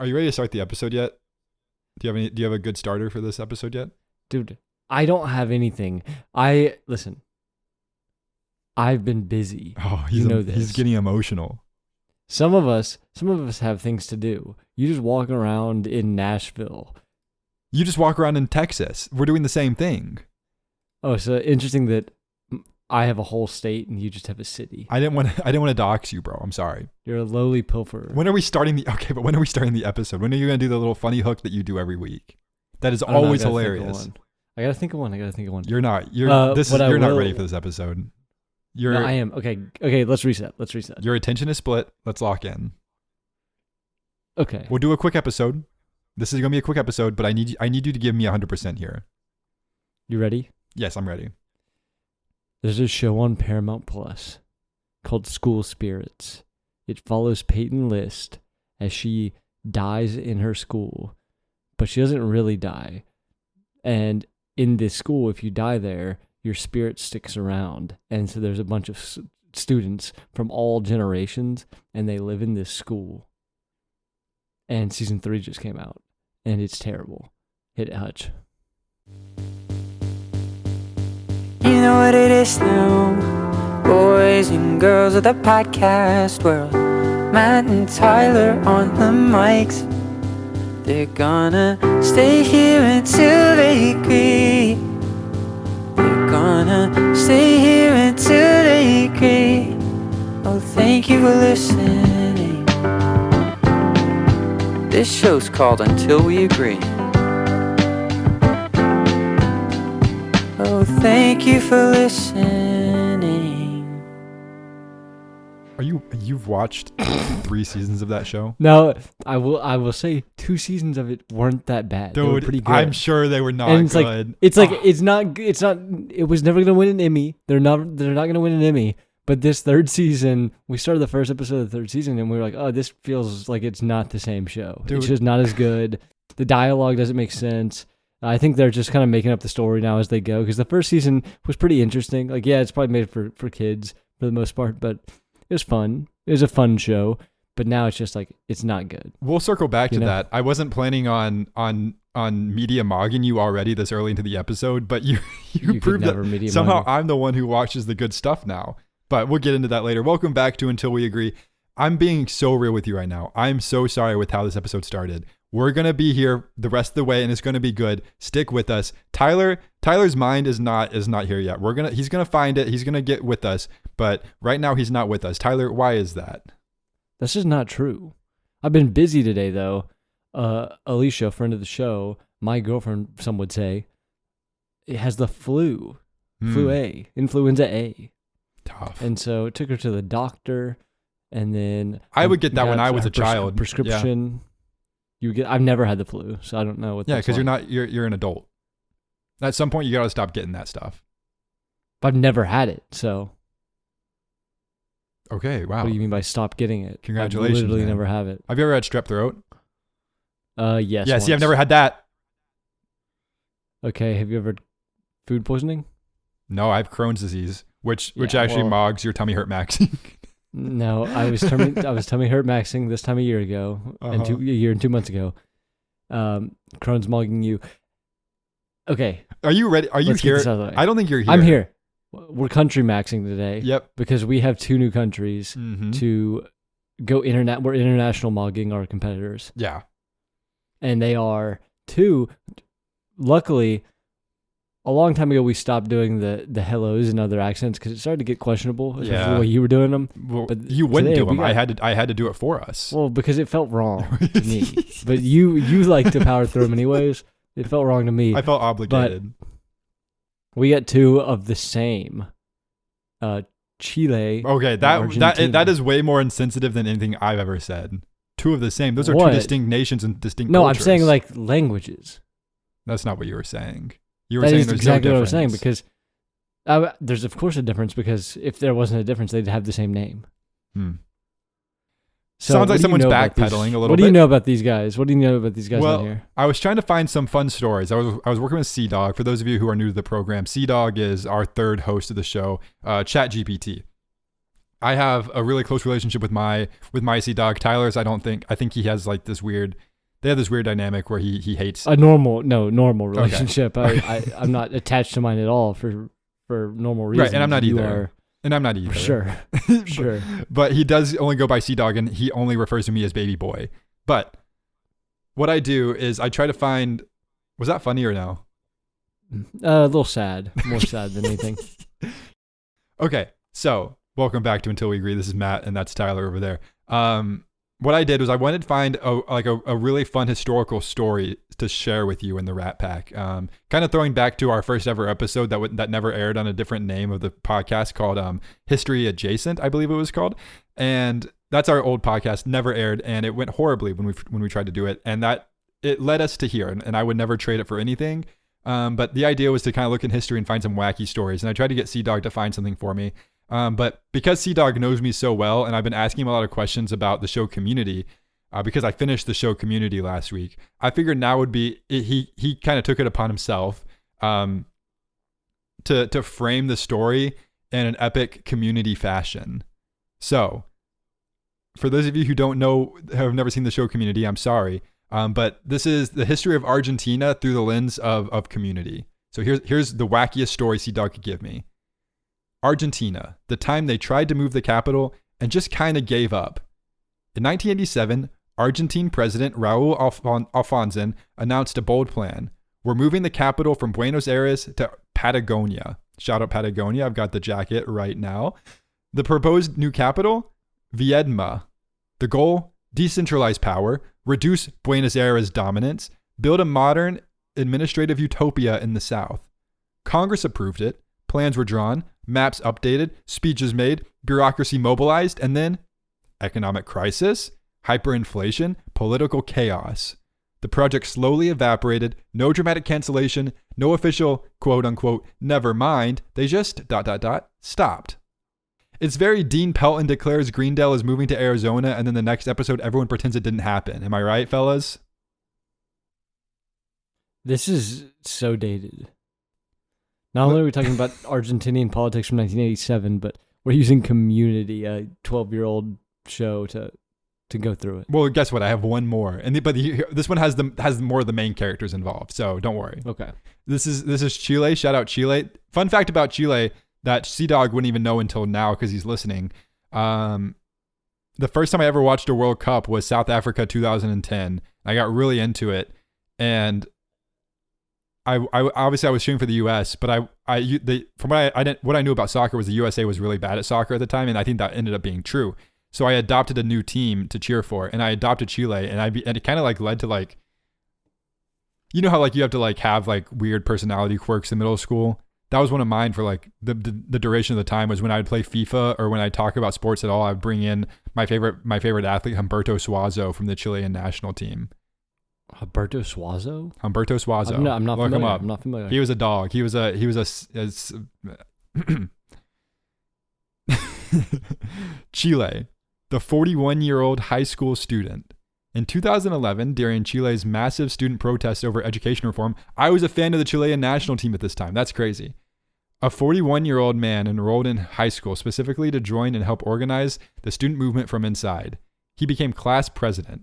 Are you ready to start the episode yet? Do you have a good starter for this episode yet? Dude, I don't have anything. Listen. I've been busy. Oh, this. He's getting emotional. Some of us have things to do. You just walk around in Nashville. You just walk around in Texas. We're doing the same thing. Oh, so interesting that I have a whole state and you just have a city. I didn't want to dox you, bro. I'm sorry. You're a lowly pilferer. When are we starting the episode? When are you going to do the little funny hook that you do every week? That is always hilarious. I gotta think of one. You're not. You're not ready for this episode. No, I am. Okay, let's reset. Your attention is split. Let's lock in. Okay. We'll do a quick episode. This is going to be a quick episode, but I need you to give me 100% here. You ready? Yes, I'm ready. There's a show on Paramount Plus called School Spirits. It follows Peyton List as she dies in her school, but she doesn't really die. And in this school, if you die there, your spirit sticks around. And so there's a bunch of students from all generations, and they live in this school. And season 3 just came out, and it's terrible. Hit it, Hutch. You know what it is now, boys and girls of the podcast world. Matt and Tyler on the mics. They're gonna stay here until they agree. They're gonna stay here until they agree. Oh, thank you for listening. This show's called Until We Agree. Oh, thank you for listening. You've watched 3 seasons of that show? No, I will say 2 seasons of it weren't that bad. Dude, they were pretty good. I'm sure they were not and it's good. It's not. It was never gonna win an Emmy. They're not gonna win an Emmy. But this 3rd season, we started the first episode of the 3rd season, and we were like, oh, this feels like it's not the same show. Dude. It's just not as good. The dialogue doesn't make sense. I think they're just kind of making up the story now as they go, because the first season was pretty interesting. Like, yeah, it's probably made for kids for the most part, but it was fun. It was a fun show, but now it's just like, it's not good. We'll circle back to that. I wasn't planning on media mogging you already this early into the episode, but you proved that somehow I'm the one who watches the good stuff now. But we'll get into that later. Welcome back to Until We Agree. I'm being so real with you right now. I'm so sorry with how this episode started. We're going to be here the rest of the way, and it's going to be good. Stick with us. Tyler's mind is not here yet. He's going to find it. He's going to get with us. But right now he's not with us. Tyler, why is that? That's just not true. I've been busy today, though. Alicia, friend of the show, my girlfriend, some would say, it has the flu. Influenza A. Tough. And so it took her to the doctor, and then I would get that when I was a child. Prescription. Yeah. I've never had the flu, so I don't know what. Yeah, because you're an adult. At some point, you gotta stop getting that stuff. But I've never had it, so. Okay, wow. What do you mean by stop getting it? Congratulations. I literally never have it. Have you ever had strep throat? Yes. Yeah, see, I've never had that. Okay, have you ever had food poisoning? No, I have Crohn's disease, which actually moggs your tummy hurt maxing. No, I was tummy hurt maxing this time a year ago, and a year and 2 months ago. Crohn's mogging you. Okay. Are you ready? Are you here? I don't think you're here. I'm here. We're country maxing today. Yep. Because we have 2 new countries to go internet. We're international mogging our competitors. Yeah. And they are 2. Luckily, a long time ago, we stopped doing the hellos and other accents because it started to get questionable, especially the way you were doing them. Well, but you wouldn't do them. I had to do it for us. Well, because it felt wrong to me. But you like to power through them anyways. It felt wrong to me. I felt obligated. But we got 2 of the same. Chile. Okay, that is way more insensitive than anything I've ever said. 2 of the same. Those are 2 distinct nations and distinct cultures. No, I'm saying like languages. That's not what you were saying. That is exactly what I was saying, because there's of course a difference, because if there wasn't a difference, they'd have the same name. So sounds like someone's backpedaling a little bit. What do you know about these guys? What do you know about these guys on here? I was trying to find some fun stories. I was working with C-Dog. For those of you who are new to the program, C-Dog is our 3rd host of the show, ChatGPT. I have a really close relationship with my C-Dog. Tyler's, I think he has like this weird they have this weird dynamic where he hates a normal relationship. Okay. I'm not attached to mine at all for normal reasons. Right, and I'm not either. And I'm not either. Sure. Sure. But he does only go by Sea Dog, and he only refers to me as baby boy. But what I do is I try to find, was that funny or no? A little sad. More sad than anything. Okay, so welcome back to Until We Agree. This is Matt, and that's Tyler over there. What I did was I wanted to find a really fun historical story to share with you in the Rat Pack. Kind of throwing back to our first ever episode that never aired on a different name of the podcast called History Adjacent, I believe it was called. And that's our old podcast, never aired, and it went horribly when we tried to do it. And that it led us to here, and I would never trade it for anything. But the idea was to kind of look in history and find some wacky stories. And I tried to get Sea Dog to find something for me. But because Sea Dog knows me so well, and I've been asking him a lot of questions about the show Community, because I finished the show Community last week, I figured now would be, he kind of took it upon himself to frame the story in an epic Community fashion. So, for those of you who don't know, have never seen the show Community, I'm sorry. But this is the history of Argentina through the lens of Community. So here's the wackiest story Sea Dog could give me. Argentina, the time they tried to move the capital and just kind of gave up. In 1987, Argentine President Raúl Alfonsín announced a bold plan. We're moving the capital from Buenos Aires to Patagonia. Shout out Patagonia. I've got the jacket right now. The proposed new capital, Viedma. The goal, decentralize power, reduce Buenos Aires' dominance, build a modern administrative utopia in the south. Congress approved it. Plans were drawn, maps updated, speeches made, bureaucracy mobilized, and then economic crisis, hyperinflation, political chaos. The project slowly evaporated, no dramatic cancellation, no official quote-unquote never mind, they just ... stopped. It's very Dean Pelton declares Greendale is moving to Arizona, and then the next episode everyone pretends it didn't happen. Am I right, fellas? This is so dated. Not only are we talking about Argentinian politics from 1987, but we're using Community, a 12-year-old show, to go through it. Well, guess what? I have one more, but this one has more of the main characters involved. So don't worry. Okay. This is Chile. Shout out Chile. Fun fact about Chile that Sea Dog wouldn't even know until now because he's listening. The first time I ever watched a World Cup was South Africa 2010. I got really into it, and I obviously I was cheering for the U.S., but what I knew about soccer was the USA was really bad at soccer at the time, and I think that ended up being true. So I adopted a new team to cheer for, and I adopted Chile, and it kind of like led to like, you know how like you have to like have like weird personality quirks in middle school. That was one of mine for like the duration of the time was when I'd play FIFA or when I talk about sports at all. I'd bring in my favorite athlete Humberto Suazo from the Chilean national team. Humberto Suazo? Humberto Suazo. I'm not Look familiar. him up. I'm not familiar. He was a dog. He was a Chile, the 41-year-old high school student. In 2011, during Chile's massive student protest over education reform, I was a fan of the Chilean national team at this time. That's crazy. A 41-year-old man enrolled in high school specifically to join and help organize the student movement from inside. He became class president.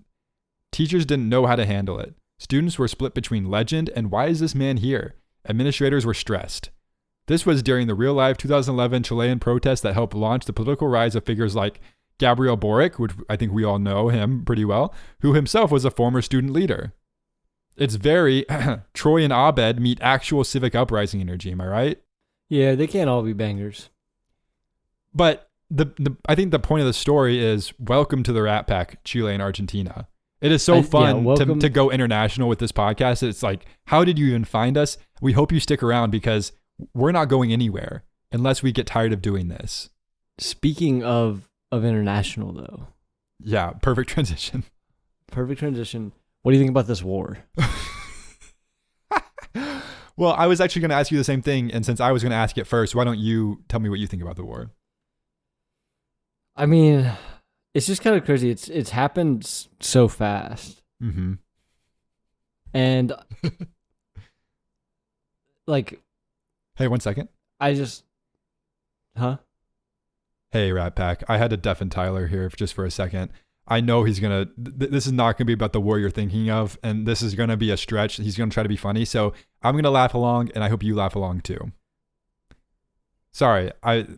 Teachers didn't know how to handle it. Students were split between legend and why is this man here? Administrators were stressed. This was during the real-life 2011 Chilean protest that helped launch the political rise of figures like Gabriel Boric, which I think we all know him pretty well, who himself was a former student leader. It's very Troy and Abed meet actual civic uprising energy, am I right? Yeah, they can't all be bangers. But I think the point of the story is welcome to the Rat Pack, Chile and Argentina. It is so fun to go international with this podcast. It's like, how did you even find us? We hope you stick around because we're not going anywhere unless we get tired of doing this. Speaking of international, though. Yeah, perfect transition. Perfect transition. What do you think about this war? Well, I was actually going to ask you the same thing, and since I was going to ask it first, why don't you tell me what you think about the war? I mean, it's just kind of crazy. It's happened so fast. Mm-hmm. And like, hey, 1 second. Huh? Hey, Rat Pack. I had to deafen Tyler here just for a second. I know he's gonna. This is not gonna be about the war you're thinking of, and this is gonna be a stretch. He's gonna try to be funny, so I'm gonna laugh along, and I hope you laugh along too. Sorry,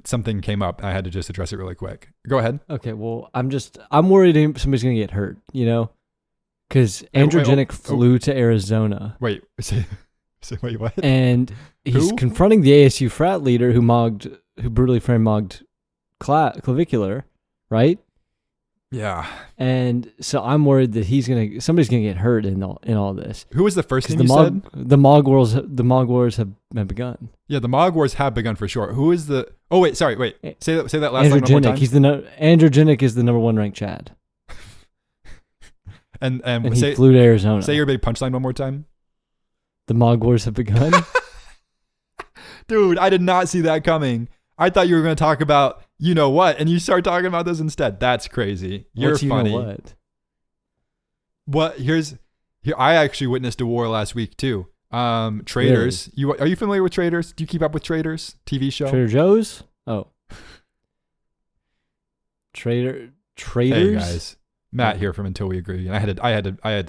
something came up. I had to just address it really quick. Go ahead. Okay, well, I'm worried somebody's gonna get hurt. Because Andrew Janik flew to Arizona. Wait, wait, what? And he's confronting the ASU frat leader who brutally mogged clavicular, right? Yeah. And so I'm worried that somebody's gonna get hurt in all this. Who was the first thing you said? The Mog Wars have begun. Yeah, the Mog Wars have begun for sure. Who is the? Oh wait, sorry, wait. Say that last Andrew line one more time. Andrew Janik is the number 1 ranked Chad. and he flew to Arizona. Say your big punchline one more time. The Mog Wars have begun. Dude, I did not see that coming. I thought you were going to talk about you know what, and you start talking about this instead. That's crazy. You're funny. You know what? What? Here. I actually witnessed a war last week too. Traders. Really? Are you familiar with Traders? Do you keep up with Traders? TV show. Trader Joe's. Oh. Traders. Hey guys, Matt here from Until We Agree, and I had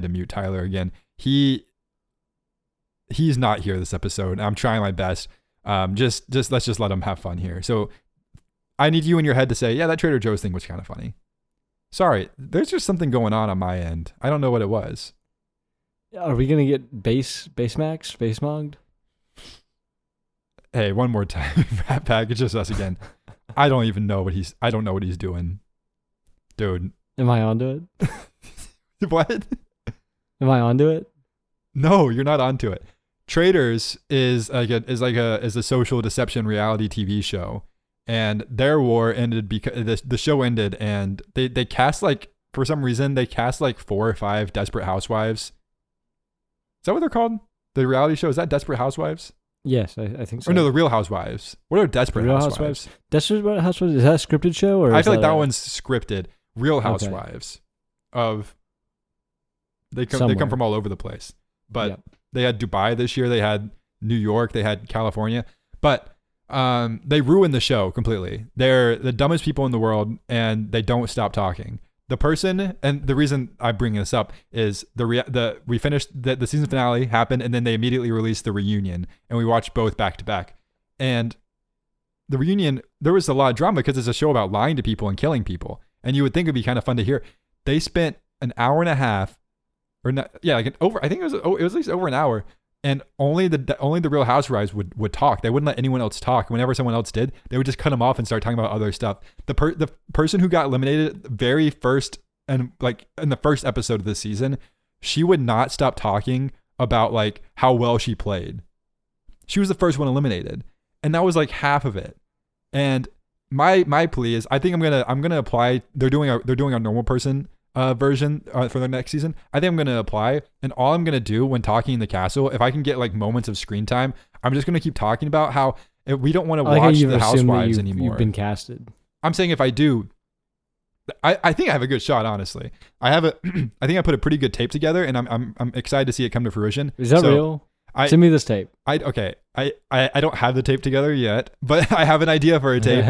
to mute Tyler again. He's not here this episode. I'm trying my best. Just let's just let him have fun here. So I need you in your head to say, yeah, that Trader Joe's thing was kind of funny. Sorry, there's just something going on my end. I don't know what it was. Are we gonna get base mogged? Hey, one more time, Rat Pack. It's just us again. I don't know what he's doing, dude. Am I onto it? What? Am I onto it? No, you're not onto it. Traders is a social deception reality TV show, and their war ended because the show ended, and they cast for some reason they cast 4 or 5 Desperate Housewives. Is that what they're called? The reality show, is that Desperate Housewives? Yes, I think so. Or no, The Real Housewives. What are Desperate Housewives? Desperate Housewives, is that a scripted show? Or I feel like that one's scripted. Real Housewives they come from all over the place. But they had Dubai this year, they had New York, they had California. But they ruined the show completely. They're the dumbest people in the world, and they don't stop talking. The person, and the reason I bring this up is we finished the season finale happened, and then they immediately released the reunion, and we watched both back to back. And the reunion, there was a lot of drama because it's a show about lying to people and killing people, and you would think it'd be kind of fun to hear. They spent an hour and a half, or not, yeah, I think it was at least over an hour, and only the Real Housewives would talk. They wouldn't let anyone else talk. Whenever someone else did, they would just cut them off and start talking about other stuff. The person who got eliminated very first, and in the first episode of this season, she would not stop talking about how well she played. She was the first one eliminated, and that was half of it. And my plea is, I think I'm gonna apply. They're doing a normal person version for the next season. I think I'm going to apply, and all I'm going to do when talking in the castle, if I can get moments of screen time, I'm just going to keep talking about how we don't want to watch the Housewives anymore. You've been casted. I'm saying if I do, I think I have a good shot, honestly. I think I put a pretty good tape together, and I'm excited to see it come to fruition. Is that real? Send me this tape. I don't have the tape together yet, but I have an idea for a tape.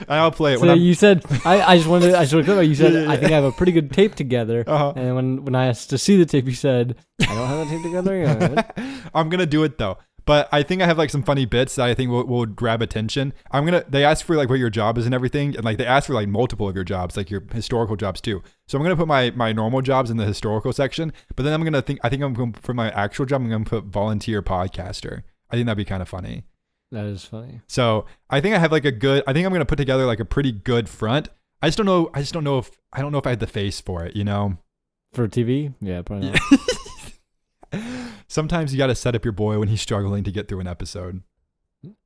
And I'll play it. So you said, I just wanted to clarify, you said, I think I have a pretty good tape together. And when I asked to see the tape, you said, I don't have the tape together. I'm going to do it though. But I think I have some funny bits that I think will grab attention. They ask for what your job is and everything. And they ask for multiple of your jobs, your historical jobs too. So I'm going to put my normal jobs in the historical section. But then I'm going to for my actual job, I'm going to put volunteer podcaster. I think that'd be kind of funny. That is funny. So I think I have I think I'm going to put together a pretty good front. I don't know if I had the face for it, For TV? Yeah, probably not. Sometimes you got to set up your boy when he's struggling to get through an episode.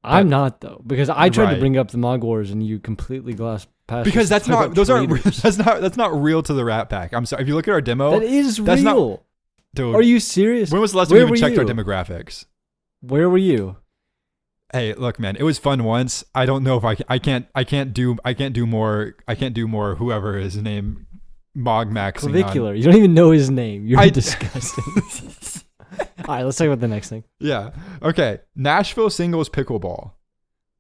I'm not though, because I tried to bring up the Mog Wars and you completely glossed past. Because that's not real to the Rat Pack. I'm sorry. If you look at our demo, that is real. Dude, are you serious? When was the last time we even checked our demographics? Where were you? Hey, look, man, it was fun once. I don't know if I can't do more. Whoever his name, Mog Maxing. Clavicular. You don't even know his name. You're disgusting. All right, let's talk about the next thing. Yeah. Okay. Nashville singles pickleball.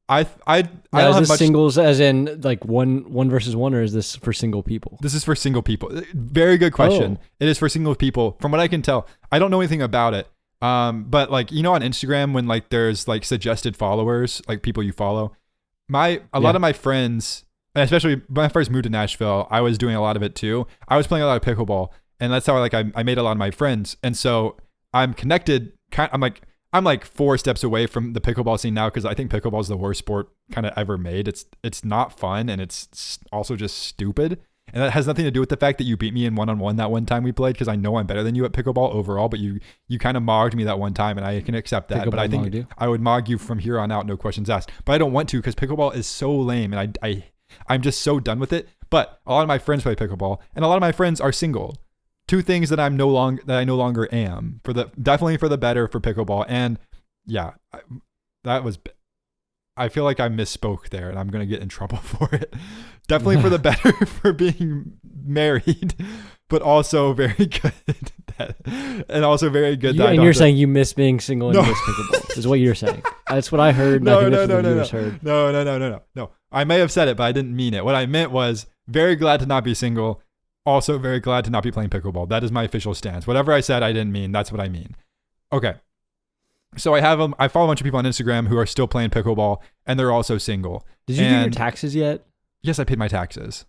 I don't is have this much singles as in like one versus one, or is this for single people? This is for single people. Very good question. Oh. It is for single people. From what I can tell, I don't know anything about it. But like, you know, on Instagram when like there's like suggested followers, like people you follow, a lot of my friends, and especially when I first moved to Nashville, I was doing a lot of it too. I was playing a lot of pickleball, and that's how I made a lot of my friends. And so I'm connected. I'm like 4 steps away from the pickleball scene now because I think pickleball is the worst sport kind of ever made. It's not fun, and it's also just stupid. And that has nothing to do with the fact that you beat me in one-on-one that one time we played, because I know I'm better than you at pickleball overall, but you kind of mogged me that one time, and I can accept that. But I think I would mog you from here on out, no questions asked. But I don't want to, because pickleball is so lame, and I'm just so done with it. But a lot of my friends play pickleball, and a lot of my friends are single. 2 things that I no longer am, definitely for the better for pickleball. And yeah, I feel like I misspoke there, and I'm going to get in trouble for it. Definitely for the better for being married, but also very good. And also very good. And you're saying you miss being single and miss pickleball, is what you're saying. That's what I heard. No. I may have said it, but I didn't mean it. What I meant was very glad to not be single. Also very glad to not be playing pickleball. That is my official stance. Whatever I said, I didn't mean. That's what I mean. Okay. So I follow a bunch of people on Instagram who are still playing pickleball, and they're also single. Did you do your taxes yet? Yes, I paid my taxes.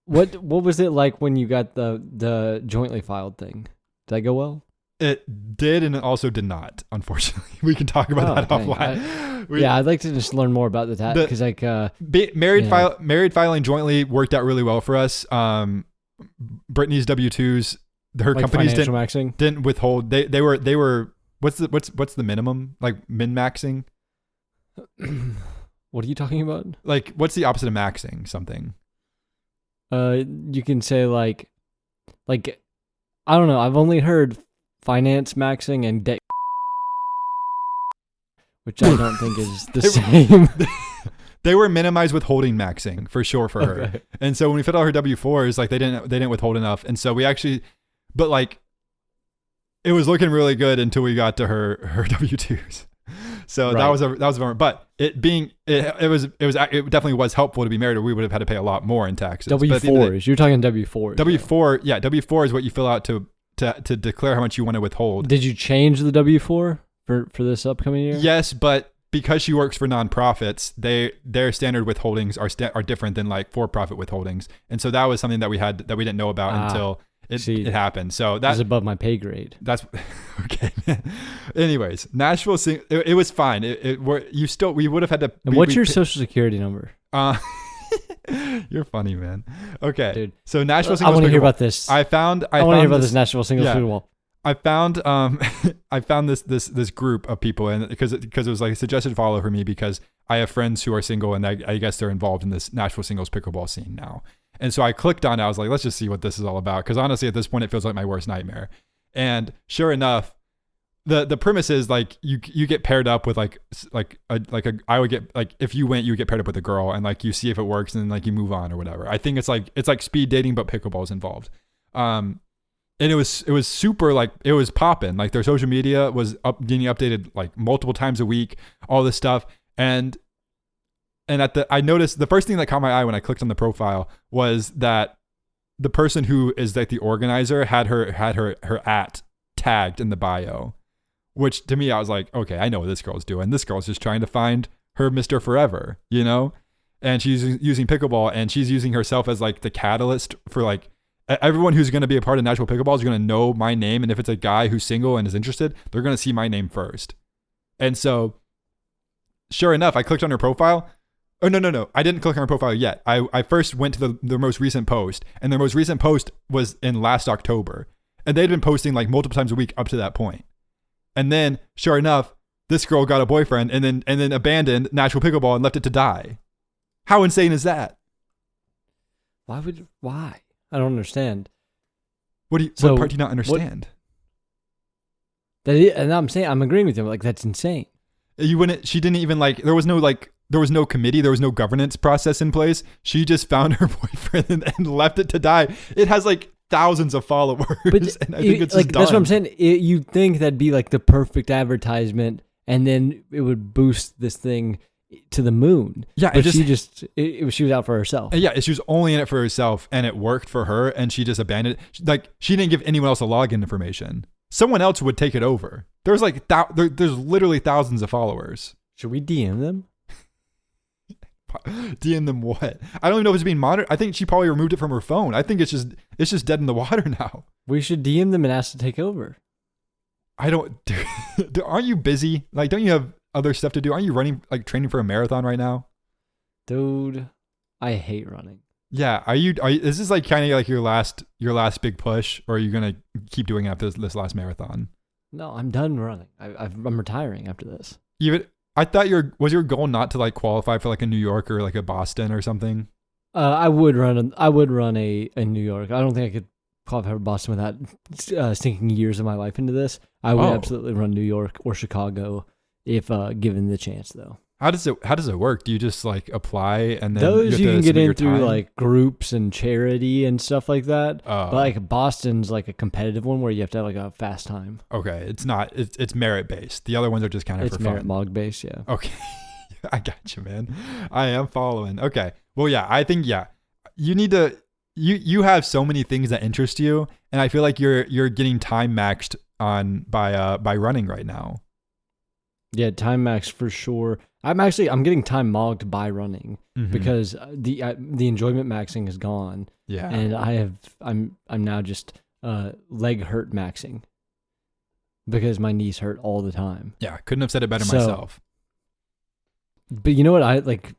What was it like when you got the jointly filed thing? Did that go well? It did, and it also did not, unfortunately. We can talk about that offline. I'd like to just learn more about the tax, because like married filing jointly worked out really well for us. Brittany's W-2s, her like companies maxing? didn't withhold. They were what's the minimum, like min maxing? What are you talking about? Like, what's the opposite of maxing something? You can say like I don't know. I've only heard finance maxing and debt, which I don't think is the same. They were minimized withholding maxing for sure for her. Okay. And so when we filled out her W-4s, like they didn't withhold enough. And so we actually, but like it was looking really good until we got to her W-2s. So that was a bummer. But it definitely was helpful to be married, or we would have had to pay a lot more in taxes. W-4s. You're talking W-4s. W-4, yeah. W-4 is what you fill out to declare how much you want to withhold. Did you change the W-4 for this upcoming year? Yes, but because she works for nonprofits, their standard withholdings are different than like for-profit withholdings, and so that was something that we didn't know about until it happened. So that was above my pay grade. That's okay. Anyways, Nashville, it was fine. We would have had to. And what's your social security number? You're funny, man. Okay, dude. So Nashville singles. I want to hear about this. I want to hear about this Nashville singles pickleball. I found this group of people, and because it was like a suggested follow for me, because I have friends who are single, and I guess they're involved in this Nashville singles pickleball scene now. And so I clicked on it. I was like, let's just see what this is all about, because honestly, at this point, it feels like my worst nightmare. And sure enough, the premise is like you get paired up with I would get, like, if you went, you would get paired up with a girl, and like you see if it works, and then like you move on or whatever. I think it's like speed dating, but pickleball is involved. And it was super, like, it was popping. Like their social media was getting updated like multiple times a week, all this stuff. And I noticed the first thing that caught my eye when I clicked on the profile was that the person who is like the organizer had her @ tagged in the bio, which to me, I was like, okay, I know what this girl's doing. This girl's just trying to find her Mr. Forever, you know? And she's using pickleball, and she's using herself as like the catalyst for like, everyone who's going to be a part of Nashville Pickleball is going to know my name. And if it's a guy who's single and is interested, they're going to see my name first. And so sure enough, I clicked on her profile. Oh, no. I didn't click on her profile yet. I first went to the most recent post, and their most recent post was in last October. And they'd been posting like multiple times a week up to that point. And then sure enough, this girl got a boyfriend and then abandoned Nashville Pickleball and left it to die. How insane is that? Why? I don't understand. What part do you not understand? And I'm agreeing with him. Like, that's insane. She didn't even like, there was no committee. There was no governance process in place. She just found her boyfriend and left it to die. It has like thousands of followers. But and I think it's like, just done. That's what I'm saying. You'd think that'd be like the perfect advertisement, and then it would boost this thing to the moon. Yeah, but she was out for herself. Yeah, she was only in it for herself, and it worked for her, and she just abandoned it. Like, she didn't give anyone else a login information. Someone else would take it over. There's like there's literally thousands of followers. Should we DM them? DM them what? I don't even know if it's being monitored. I think she probably removed it from her phone. I think it's just dead in the water now. We should DM them and ask to take over. I don't. Aren't you busy? Like, don't you have other stuff to do? Aren't you running, like, training for a marathon right now? Dude, I hate running. Yeah. Are you? Is this like kind of like your last big push, or are you gonna keep doing after this last marathon? No, I'm done running. I'm retiring after this. I thought was your goal not to like qualify for like a New York or like a Boston or something? I would run a New York. I don't think I could qualify for Boston without sinking years of my life into this. I would absolutely run New York or Chicago if given the chance, though. How does it work? Do you just like apply and then those you can get in through like groups and charity and stuff like that? But like Boston's like a competitive one where you have to have like a fast time. Okay, it's merit based. The other ones are just kind of for fun. It's merit mog based, yeah. Okay, I got you, man. I am following. Okay, well, yeah, I think you need to. You have so many things that interest you, and I feel like you're getting time maxed on by running right now. Yeah, time max for sure. I'm getting time mogged by running because the enjoyment maxing is gone. Yeah, and I'm now just leg hurt maxing because my knees hurt all the time. Yeah, couldn't have said it better myself. But you know what?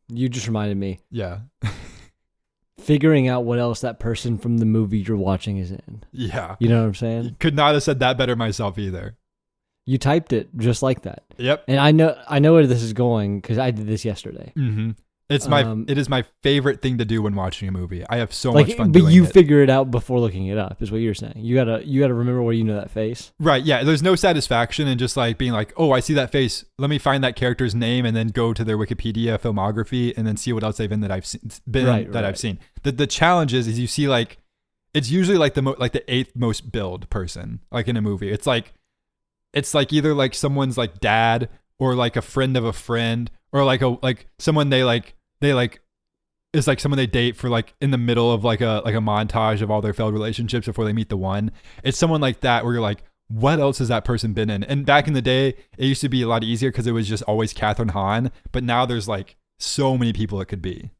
You just reminded me. Yeah. Figuring out what else that person from the movie you're watching is in. Yeah. You know what I'm saying? Could not have said that better myself either. You typed it just like that. Yep. And I know where this is going because I did this yesterday. Mm-hmm. It is my favorite thing to do when watching a movie. I have so much fun doing it. But you figure it out before looking it up, is what you're saying. You gotta remember where you know that face. Right. Yeah. There's no satisfaction in just like being like, oh, I see that face. Let me find that character's name and then go to their Wikipedia filmography and then see what else they've been that I've seen. The challenge is you see like, it's usually like the eighth most billed person like in a movie. It's like either like someone's like dad or like a friend of a friend or like someone they is like someone they date for like in the middle of like a montage of all their failed relationships before they meet the one. It's someone like that where you're like, what else has that person been in? And back in the day, it used to be a lot easier because it was just always Catherine Hahn. But now there's like so many people it could be.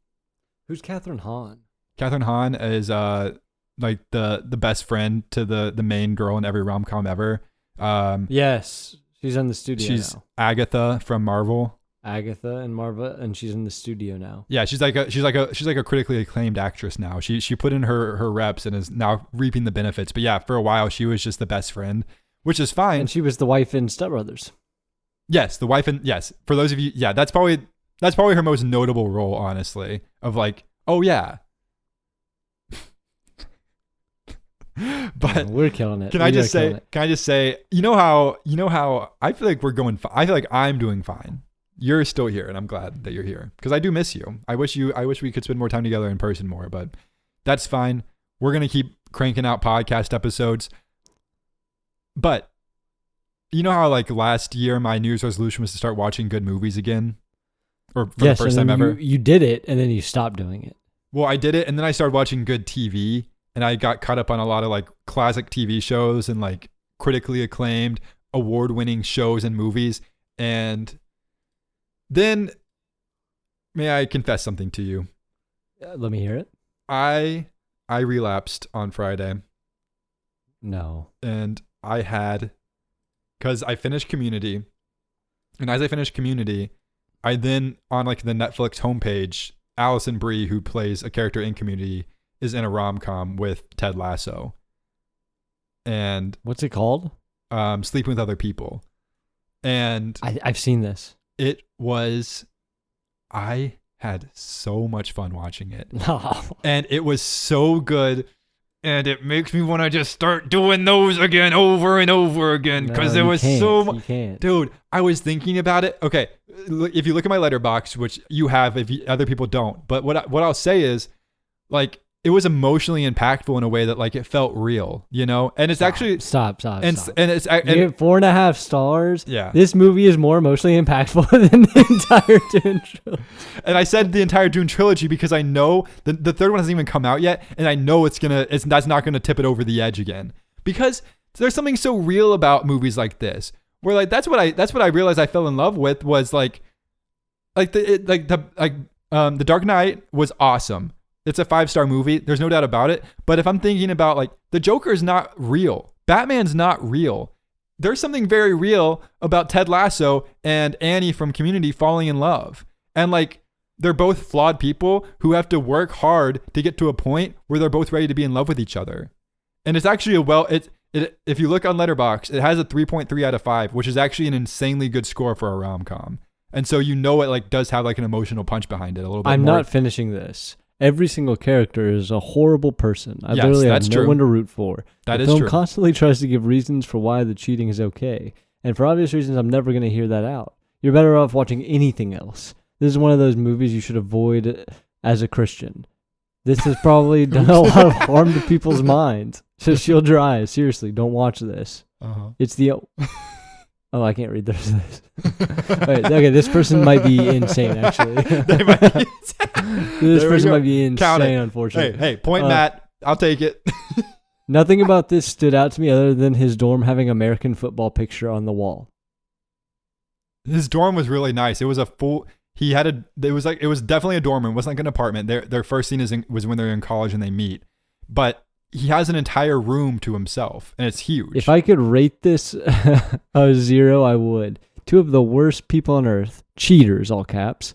Who's Catherine Hahn? Catherine Hahn is like the best friend to the main girl in every rom-com ever. Yes, she's in the studio. She's now. Agatha from Marvel. Agatha and Marva, and she's in the studio now. Yeah, she's like a critically acclaimed actress now. She put in her reps and is now reaping the benefits. But yeah, for a while she was just the best friend, which is fine. And she was the wife in Step Brothers. Yes, the wife in For those of you, yeah, that's probably her most notable role, honestly. Of like, oh yeah. But we're killing it. Can I just say, you know how I feel like I feel like I'm doing fine. You're still here, and I'm glad that you're here because I do miss you. I wish we could spend more time together in person more, but that's fine. We're going to keep cranking out podcast episodes. But you know how like last year my New Year's resolution was to start watching good movies again? Or for the first time ever? You did it, and then you stopped doing it. Well, I did it, and then I started watching good TV, and I got caught up on a lot of like classic TV shows and like critically acclaimed, award-winning shows and movies. And then, may I confess something to you? Let me hear it. I relapsed on Friday. No. And I had, because I finished Community, and as I finished Community, I then on like the Netflix homepage, Alison Brie, who plays a character in Community, is in a rom-com with Ted Lasso. And what's it called? Sleeping with Other People. And I've seen this. I had so much fun watching it. And it was so good. And it makes me want to just start doing those again over and over again. Because there was so much. Dude, I was thinking about it. Okay, if you look at my letterbox, which you have, if other people don't. But what I'll say is, like, it was emotionally impactful in a way that like it felt real, you know? And it's actually stop. And it's You get 4.5 stars. Yeah. This movie is more emotionally impactful than the entire Dune trilogy. And I said the entire Dune trilogy because I know the third one hasn't even come out yet, and I know that's not gonna tip it over the edge again. Because there's something so real about movies like this, where like that's what I realized I fell in love with was The Dark Knight was awesome. It's a 5-star movie. There's no doubt about it. But if I'm thinking about like the Joker is not real, Batman's not real. There's something very real about Ted Lasso and Annie from Community falling in love. And like they're both flawed people who have to work hard to get to a point where they're both ready to be in love with each other. And it's actually if you look on Letterboxd, it has a 3.3 out of 5, which is actually an insanely good score for a rom-com. And so it like does have like an emotional punch behind it a little bit. I'm not finishing this. Every single character is a horrible person. I literally have no one to root for. The film constantly tries to give reasons for why the cheating is okay. And for obvious reasons, I'm never going to hear that out. You're better off watching anything else. This is one of those movies you should avoid as a Christian. This has probably done a lot of harm to people's minds. So shield your eyes. Seriously, don't watch this. Uh-huh. It's the... Oh, I can't read this. Wait, okay, this person might be insane, actually. They might be This person might be insane, unfortunately. Hey, point Matt. I'll take it. Nothing about this stood out to me other than his dorm having American football picture on the wall. His dorm was really nice. It was a full... It was definitely a dorm. It wasn't like an apartment. Their first scene was when they're in college and they meet. But he has an entire room to himself, and it's huge. If I could rate this a 0, I would. 2 of the worst people on earth, cheaters, all caps,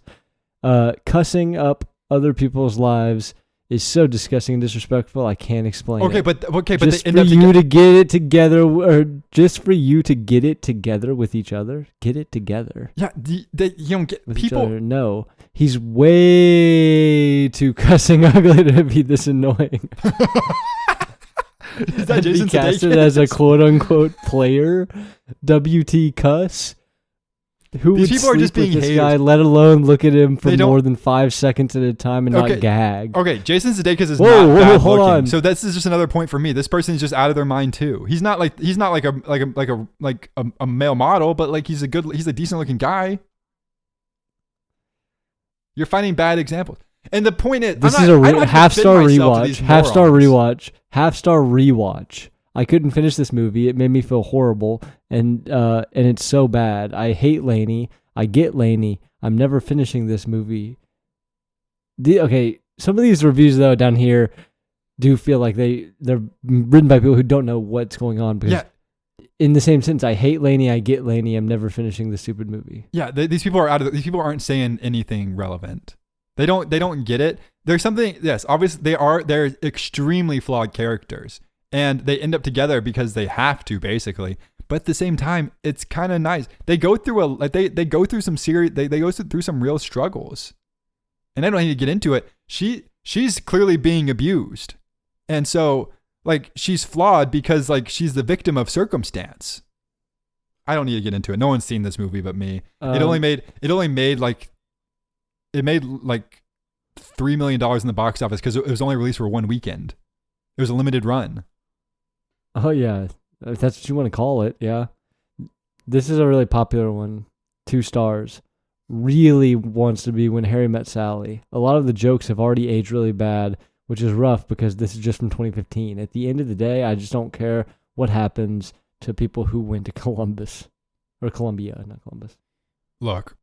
cussing up other people's lives is so disgusting and disrespectful. I can't explain it. But just for you to get it together, or just for you to get it together with each other, get it together. Yeah, you don't get with people. Each other. No, he's way too cussing ugly to be this annoying. Is that Jason Sudeikis casted as a quote unquote player? WT cuss. Who These would people are just being this guy, let alone look at him for more than 5 seconds at a time and not gag? Okay, Jason Sudeikis is not bad looking. So this is just another point for me. This person is just out of their mind too. He's not like a male model, but like he's a decent looking guy. You're finding bad examples. And the point is, this is a half-star rewatch. Half-star rewatch. I couldn't finish this movie. It made me feel horrible, and it's so bad. I hate Lainey. I get Lainey. I'm never finishing this movie. Some of these reviews though down here do feel like they're written by people who don't know what's going on. Because in the same sense, I hate Lainey. I get Lainey. I'm never finishing this stupid movie. Yeah, these people are these people aren't saying anything relevant. They don't get it. There's something. Yes, obviously they're extremely flawed characters. And they end up together because they have to, basically. But at the same time, it's kind of nice. They go through they go through some serious. They go through some real struggles. And I don't need to get into it. She's clearly being abused, and so like she's flawed because like she's the victim of circumstance. I don't need to get into it. No one's seen this movie but me. It made like $3 million in the box office because it was only released for one weekend. It was a limited run. Oh, yeah. If that's what you want to call it, yeah. This is a really popular one. 2 stars. Really wants to be When Harry Met Sally. A lot of the jokes have already aged really bad, which is rough because this is just from 2015. At the end of the day, I just don't care what happens to people who went to Columbus. Or Columbia, not Columbus. Look,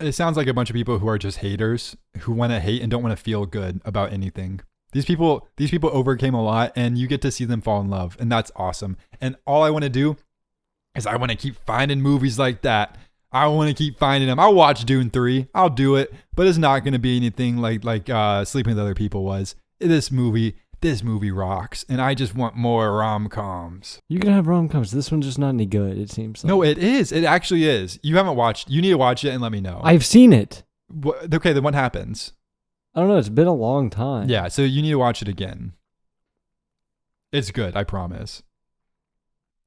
it sounds like a bunch of people who are just haters, who want to hate and don't want to feel good about anything. These people overcame a lot, and you get to see them fall in love, and that's awesome. And all I want to do is I want to keep finding movies like that. I want to keep finding them. I'll watch Dune 3. I'll do it, but it's not going to be anything like Sleeping with Other People was. This movie rocks, and I just want more rom-coms. You can have rom-coms. This one's just not any good, it seems like. No, it is. It actually is. You haven't watched. You need to watch it and let me know. I've seen it. Okay, then what happens? I don't know. It's been a long time. Yeah, so you need to watch it again. It's good, I promise.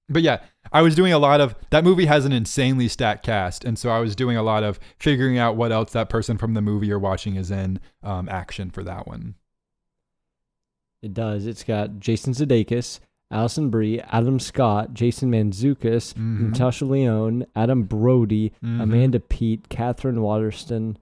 But yeah, I was doing a lot of... That movie has an insanely stacked cast, and so I was doing a lot of figuring out what else that person from the movie you're watching is in action for that one. It does. It's got Jason Sudeikis, Alison Brie, Adam Scott, Jason Mantzoukas, Natasha Lyonne, Adam Brody, Amanda Peet, Catherine Waterston,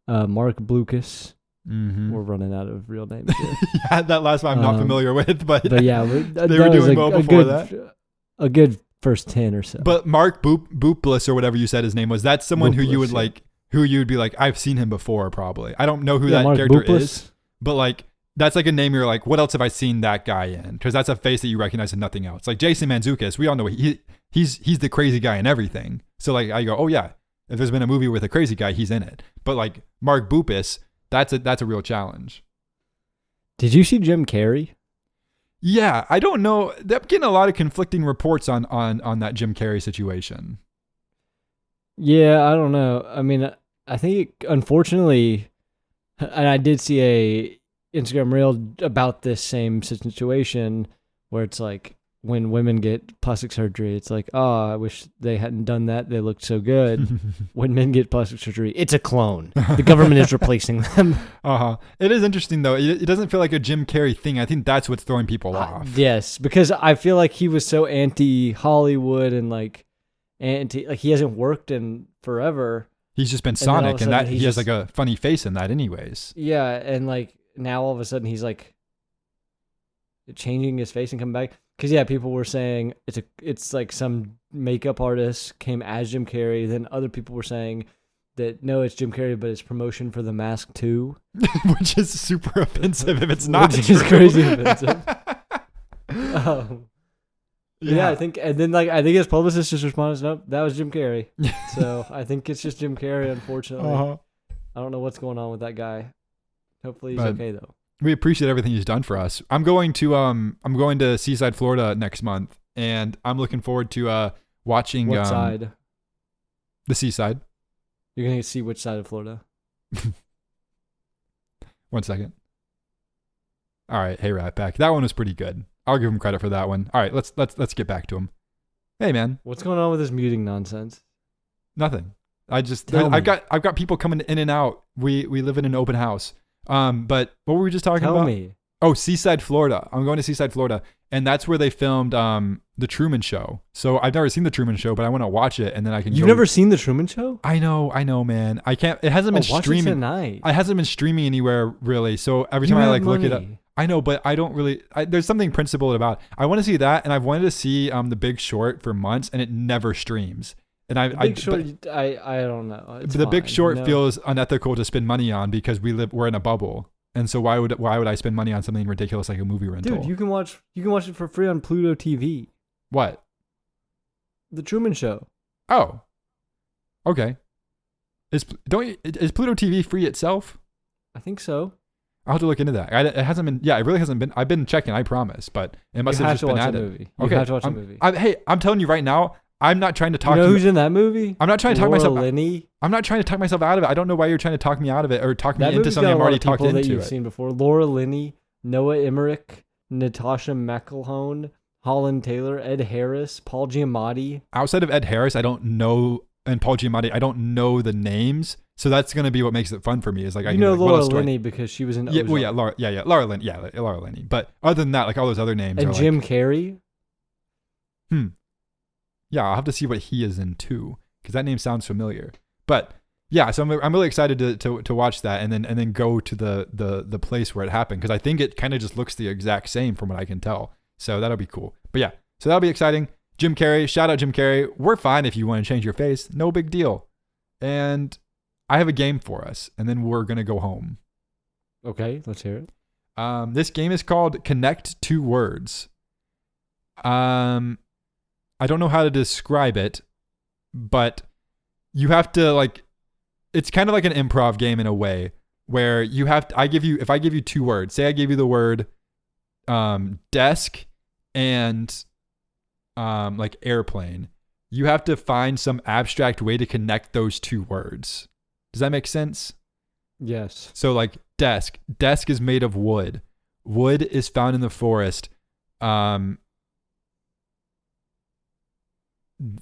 Mark Blucas. We're running out of real names here. Yeah, that last one I'm not familiar with, but yeah, they were doing well before that. A good first 10 or so. But Mark Boopless, or whatever you said his name was, that's someone who you would like, who you'd be like, I've seen him before, probably. I don't know who that Mark character Boopless is, but like, that's like a name you're like, what else have I seen that guy in? Because that's a face that you recognize and nothing else. Like Jason Mantzoukas, we all know he's the crazy guy in everything. So like I go, oh yeah, if there's been a movie with a crazy guy, he's in it. But like Mark Boopless, that's a real challenge. Did you see Jim Carrey? Yeah, I don't know. I'm getting a lot of conflicting reports on that Jim Carrey situation. Yeah, I don't know. I mean, I think unfortunately, and I did see a Instagram reel about this same situation where it's like when women get plastic surgery, it's like, oh, I wish they hadn't done that. They looked so good. When men get plastic surgery, it's a clone. The government is replacing them. It is interesting though. It doesn't feel like a Jim Carrey thing. I think that's what's throwing people off. Yes, because I feel like he was so anti-Hollywood and like he hasn't worked in forever. He's just been Sonic, and that he has like a funny face in that anyways. Yeah, and like now all of a sudden he's like changing his face and coming back. Because yeah, people were saying it's like some makeup artist came as Jim Carrey. Then other people were saying that no, it's Jim Carrey, but it's promotion for The Mask 2. Which is super offensive if it's not. Which is crazy offensive. Yeah, I think his publicist just responded, nope, that was Jim Carrey. So I think it's just Jim Carrey, unfortunately. I don't know what's going on with that guy. Hopefully he's okay though. We appreciate everything he's done for us. I'm going to Seaside, Florida next month, and I'm looking forward to watching what side? The Seaside. You're going to see which side of Florida? 1 second. All right, hey Rat Pack. That one was pretty good. I'll give him credit for that one. All right, let's get back to him. Hey man, what's going on with this muting nonsense? Nothing. I've got people coming in and out. We live in an open house. But what were we just talking about? Tell me. Oh, Seaside, Florida. I'm going to Seaside, Florida, and that's where they filmed The Truman Show. So I've never seen The Truman Show, but I want to watch it, and then I can. You've never seen The Truman Show? I know, man. I can't. It hasn't been streaming. Watch it tonight. It hasn't been streaming anywhere really. So every time I like look it up, I know, but I don't really. There's something principled about it. I want to see that, and I've wanted to see The Big Short for months, and it never streams. And I don't know. The Big Short feels unethical to spend money on because we're in a bubble. And so why would I spend money on something ridiculous like a movie rental? Dude, you can watch it for free on Pluto TV. What? The Truman Show. Oh. Okay. Is Pluto TV free itself? I think so. I'll have to look into that. It hasn't been. Yeah, it really hasn't been. I've been checking. I promise, but it must have just been added. You have to watch the movie. Hey, I'm telling you right now. I'm not trying to talk. You know who's in that movie? I'm not trying to talk myself. Linney. I'm not trying to talk myself out of it. I don't know why you're trying to talk me out of it or talk me into something I'm already talked into. That you've seen before: Laura Linney, Noah Emmerich, Natasha McElhone, Holland Taylor, Ed Harris, Paul Giamatti. Outside of Ed Harris, I don't know, and Paul Giamatti, I don't know the names. So that's gonna be what makes it fun for me. Is like Laura Linney because she was in. Yeah, well, Laura Linney. But other than that, like all those other names. And Jim Carrey. Yeah, I'll have to see what he is in too, because that name sounds familiar. But yeah, so I'm really excited to watch that and then go to the place where it happened, because I think it kind of just looks the exact same from what I can tell. So that'll be cool. But yeah, so that'll be exciting. Jim Carrey, shout out Jim Carrey. We're fine if you want to change your face, no big deal. And I have a game for us, and then we're gonna go home. Okay, let's hear it. This game is called Connect Two Words. I don't know how to describe it, but you have to it's kind of like an improv game in a way where if I give you two words, say I gave you the word desk and airplane, you have to find some abstract way to connect those two words. Does that make sense? Yes. So desk is made of wood. Wood is found in the forest.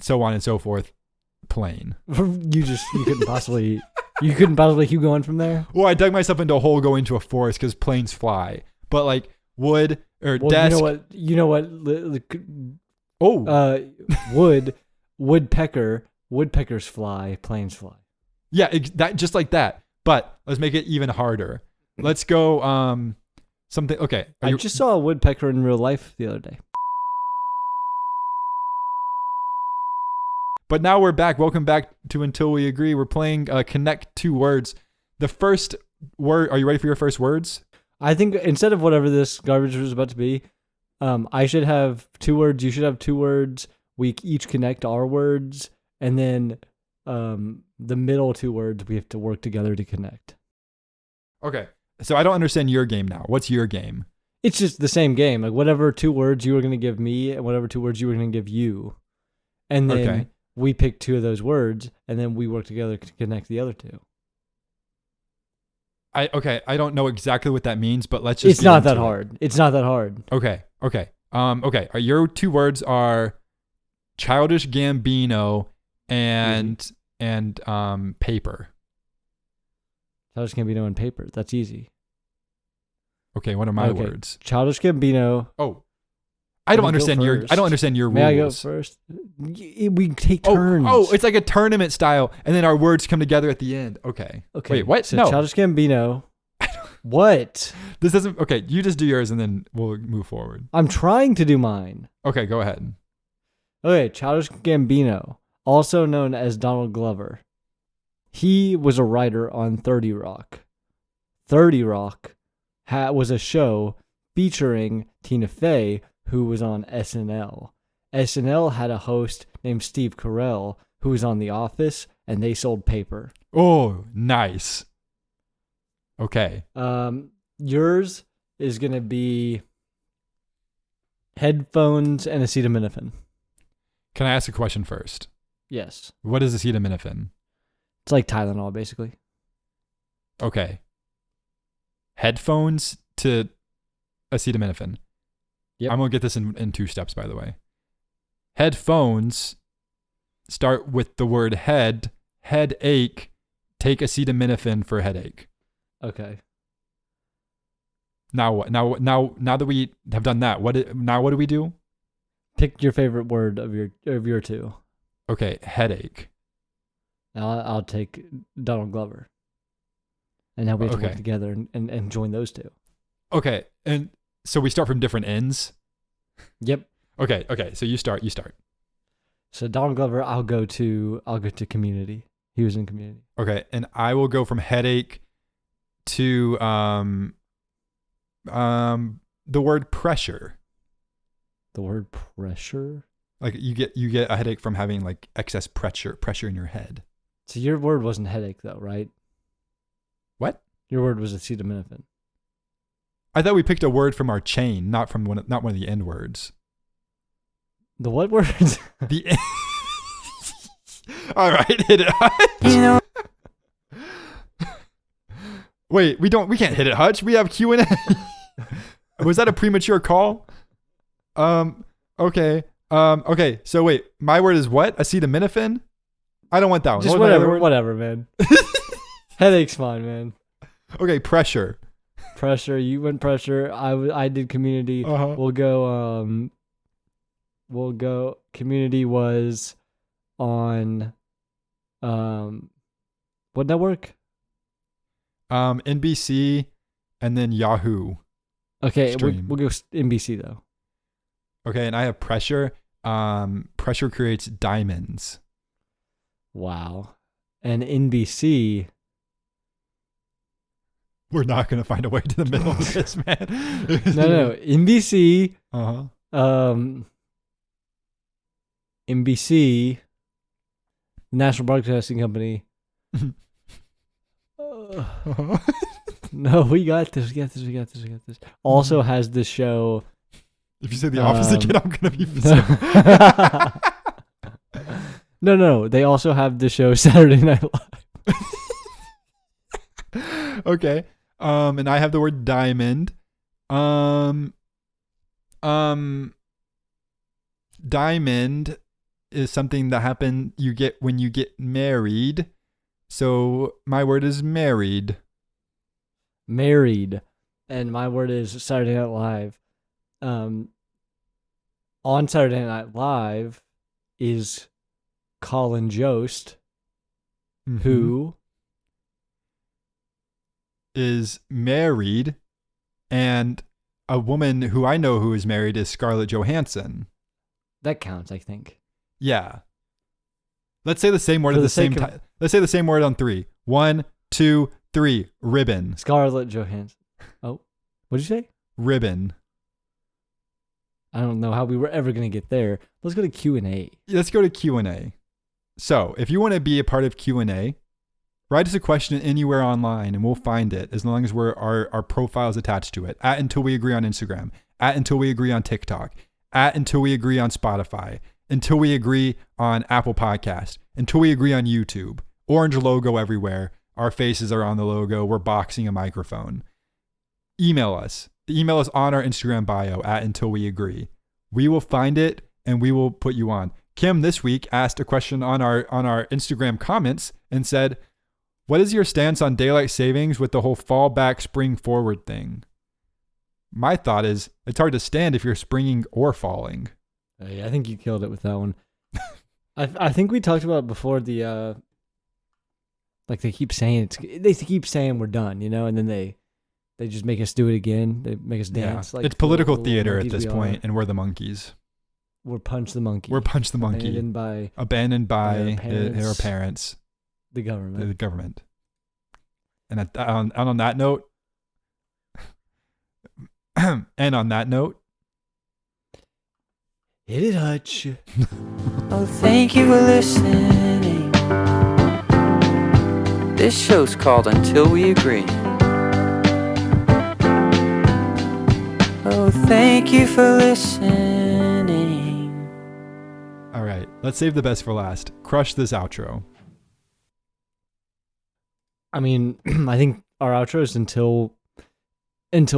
So on and so forth. Plane. You couldn't possibly keep going from there. Well, I dug myself into a hole going to a forest because planes fly. But wood, or well, desk. You know what? Woodpecker. Woodpeckers fly. Planes fly. Yeah, that just like that. But let's make it even harder. Let's go. Something. Okay. I just saw a woodpecker in real life the other day. But now we're back. Welcome back to Until We Agree. We're playing Connect Two Words. The first word. Are you ready for your first words? I think instead of whatever this garbage was about to be, I should have 2 words. You should have 2 words. We each connect our words, and then the middle 2 words we have to work together to connect. Okay. So I don't understand your game now. What's your game? It's just the same game. Like whatever 2 words you were going to give me, and whatever 2 words you were going to give you, and then we pick 2 of those words, and then we work together to connect the other 2. I don't know exactly what that means, but let's just. It's not that hard. It's not that hard. Okay. Your 2 words are Childish Gambino and paper. Childish Gambino and paper. That's easy. Okay, what are my words? Childish Gambino. Oh, I don't understand your rules. May I go first? We take turns. Oh, it's like a tournament style, and then our words come together at the end. Okay. Wait, what? So no. Childish Gambino. What? This doesn't. Okay, you just do yours, and then we'll move forward. I'm trying to do mine. Okay, go ahead. Okay, Childish Gambino, also known as Donald Glover. He was a writer on 30 Rock. 30 Rock was a show featuring Tina Fey, who was on SNL. SNL had a host named Steve Carell, who was on The Office, and they sold paper. Oh, nice. Okay. Yours is going to be headphones and acetaminophen. Can I ask a question first? Yes. What is acetaminophen? It's like Tylenol, basically. Okay. Headphones to acetaminophen. Yep. I'm going to get this in 2 steps, by the way. Headphones start with the word head, headache, take acetaminophen for headache. Okay. Now what? Now that we have done that, what do we do? Pick your favorite word of your 2. Okay, headache. Now I'll take Donald Glover. And now we have to work together and join those 2. Okay, and so we start from different ends? Yep. Okay, so you start. So Donald Glover, I'll go to Community. He was in Community. Okay, and I will go from headache to the word pressure. The word pressure? Like you get a headache from having like excess pressure in your head. So your word wasn't headache though, right? What? Your word was acetaminophen. I thought we picked a word from our chain, not one of the end words. The what words? The All right, hit it. You know. Wait, we can't hit it, Hutch. We have Q&A. Was that a premature call? Okay. Okay. So wait, my word is what? Acetaminophen? I don't want that one. Just whatever, man. Headache's fine, man. Okay, pressure. Pressure. You went pressure. I did Community. Uh-huh. We'll go. Community was on what network? NBC and then Yahoo. Okay, we'll go NBC though. Okay, and I have pressure. Pressure creates diamonds. Wow. And NBC. We're not going to find a way to the middle of this, man. No. NBC. Uh-huh. NBC. National Broadcasting Company. Uh-huh. No, we got this. Also has the show. If you say The Office again, I'm going to be No. They also have the show Saturday Night Live. Okay. And I have the word diamond. Diamond is something that you get when you get married. So my word is married. Married. And my word is Saturday Night Live. On Saturday Night Live is Colin Jost, who is married, and a woman who I know who is married is Scarlett Johansson. That counts, I think. Yeah. Let's say the same word at the same time. Let's say the same word on 3. 1, 2, 3. Ribbon. Scarlett Johansson. Oh, what'd you say? Ribbon. I don't know how we were ever going to get there. Let's go to Q&A. Let's go to Q&A. So, if you want to be a part of Q&A, write us a question anywhere online and we'll find it as long as our profile is attached to it. At Until We Agree on Instagram. At Until We Agree on TikTok. At Until We Agree on Spotify. Until We Agree on Apple Podcast. Until We Agree on YouTube. Orange logo everywhere. Our faces are on the logo. We're boxing a microphone. Email us. The email is on our Instagram bio at Until We Agree. We will find it and we will put you on. Kim this week asked a question on our Instagram comments and said, "What is your stance on daylight savings with the whole fall back, spring forward thing?" My thought is it's hard to stand if you're springing or falling. Yeah, I think you killed it with that one. I think we talked about before the like they keep saying we're done, and then they just make us do it again. They make us dance. Yeah. Like it's political theater at this point, and we're the monkeys. We're Punch the Monkey. We're Punch the Monkey. Abandoned by our parents. The government. And on that note, hit it, Hutch. Oh, thank you for listening. This show's called Until We Agree. Oh, thank you for listening. All right, let's save the best for last. Crush this outro. I mean, I think our outro is until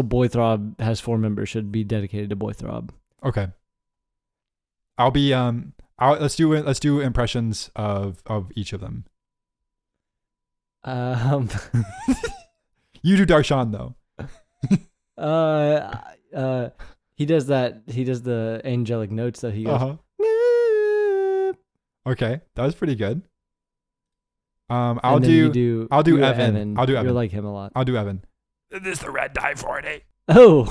Boy Throb has 4 members should be dedicated to Boy Throb. Okay. I'll be let's do impressions of each of them. You do Darshan though. He does the angelic notes that he goes. Uh-huh. Okay, that was pretty good. I'll do Evan. I'll do Evan. You're like him a lot. I'll do Evan. This is the red die 40. Oh.